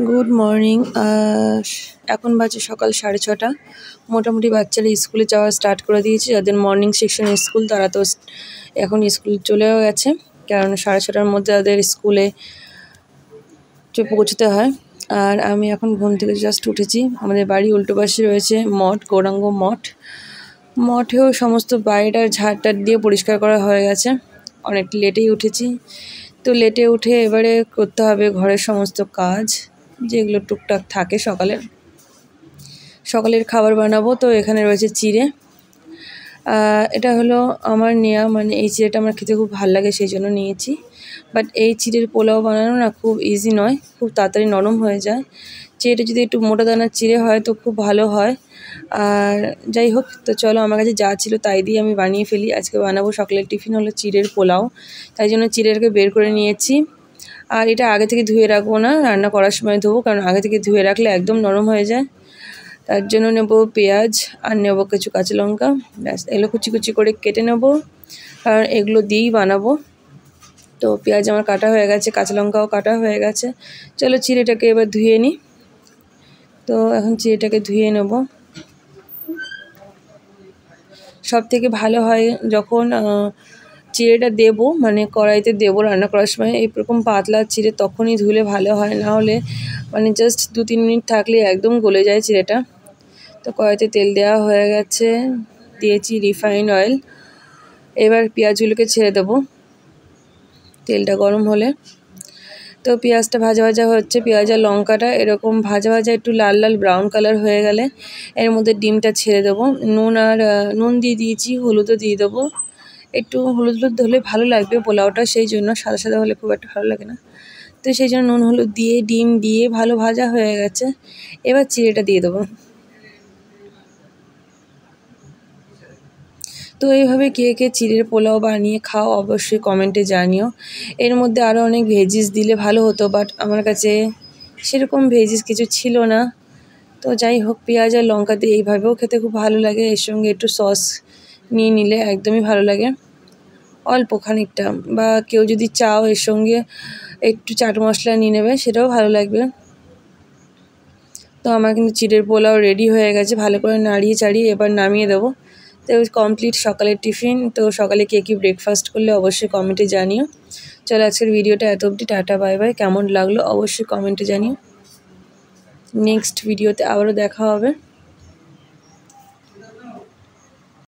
Good morning. এখন বাজে সকাল 6:30। মোটামুটি বাচ্চারা স্কুলে যাওয়া স্টার্ট করে দিয়েছে। যাদের মর্নিং সেকশন স্কুল তারা তো এখন স্কুল চলেও গেছে, কারণ 6:30টার মধ্যে তাদের স্কুলে পৌঁছতে হয়। আর আমি এখন ঘুম থেকে জাস্ট উঠেছি। আমাদের বাড়ি উল্টো পাশে রয়েছে মঠ, গৌরাঙ্গ মঠ। মঠেও সমস্ত বাড়িটার ঝাড়টার দিয়ে পরিষ্কার করা হয়ে গেছে। অনেক লেটেই উঠেছি, তো লেটে উঠে এবারে করতে হবে ঘরের সমস্ত কাজ যেগুলো টুকটাক থাকে। সকালের খাবার বানাবো। তো এখানে রয়েছে চিড়ে। এটা হলো আমার নেওয়া, মানে এই চিড়েটা আমার খেতে খুব ভালো লাগে, সেই জন্য নিয়েছি। বাট এই চিড়ের পোলাও বানানো না খুব ইজি নয়, খুব তাড়াতাড়ি নরম হয়ে যায়। চিড়েটা যদি একটু মোটা দানার চিড়ে হয় তো খুব ভালো হয়। আর যাই হোক, তো চলো, আমার কাছে যা ছিল তাই দিয়ে আমি বানিয়ে ফেলি। আজকে বানাবো, সকালের টিফিন হলো চিড়ের পোলাও, তাই জন্য চিড়েটাকে বের করে নিয়েছি। আর এটা আগে থেকে ধুয়ে রাখবো না, রান্না করার সময় ধোবো, কারণ আগে থেকে ধুয়ে রাখলে একদম নরম হয়ে যায়। তার জন্য নেব পেঁয়াজ আর নেব কিছু কাঁচা লঙ্কা, ব্যাস এগুলো কুচি কুচি করে কেটে নেব, কারণ এগুলো দিয়েই বানাবো। তো পেঁয়াজ আমার কাটা হয়ে গেছে, কাঁচা লঙ্কাও কাটা হয়ে গেছে। চলো চিড়েটাকে এবার ধুয়ে নিই। তো এখন চিড়েটাকে ধুয়ে নেব। সব থেকে ভালো হয় যখন চিড়েটা দেবো, মানে কড়াইতে দেবো রান্না করার সময়, এইরকম পাতলা চিড়ে তখনই ধুলে ভালো হয়, না হলে মানে জাস্ট 2-3 মিনিট থাকলে একদম গলে যায় চিড়েটা। তো কড়াইতে তেল দেওয়া হয়ে গেছে, দিয়েছি রিফাইন অয়েল। এবার পেঁয়াজগুলোকে ছেড়ে দেবো তেলটা গরম হলে। তো পেঁয়াজটা ভাজা ভাজা হচ্ছে, পেঁয়াজ আর লঙ্কাটা এরকম ভাজা ভাজা একটু লাল লাল ব্রাউন কালার হয়ে গেলে এর মধ্যে ডিমটা ছেড়ে দেবো। নুন দিয়ে দিয়েছি, হলুদও দিয়ে দেবো। একটু হলুদ হলে ভালো লাগবে পোলাওটা, সেই জন্য সাদা সাদা হলে খুব একটা ভালো লাগে না। তো সেই জন্য নুন হলুদ দিয়ে ডিম দিয়ে ভালো ভাজা হয়ে গেছে। এবার চিড়েটা দিয়ে দেবো। তো এইভাবে কে কে চিড়ের পোলাও বানিয়ে খাও অবশ্যই কমেন্টে জানিও। এর মধ্যে আরও অনেক ভেজিস দিলে ভালো হতো, বাট আমার কাছে সেরকম ভেজিস কিছু ছিল না। তো যাই হোক, পেঁয়াজ আর লঙ্কা দিয়ে এইভাবেও খেতে খুব ভালো লাগে। এর সঙ্গে একটু সস নিয়ে নিলে একদমই ভালো লাগে, অল্প খানিকটা। বা কেউ যদি চাও এর সঙ্গে একটু চাট মশলা নিয়ে নেবে, সেটাও ভালো লাগবে। তো আমার কিন্তু চিড়ের পোলাও রেডি হয়ে গেছে, ভালো করে নাড়িয়ে চাড়িয়ে এবার নামিয়ে দেবো। তো কমপ্লিট সকালের টিফিন। তো সকালে কে কী ব্রেকফাস্ট করলে অবশ্যই কমেন্টে জানিও। চলো আজকের ভিডিওটা এত অবধি, টাটা বাই বাই। কেমন লাগলো অবশ্যই কমেন্টে জানিও। নেক্সট ভিডিওতে আবারও দেখা হবে।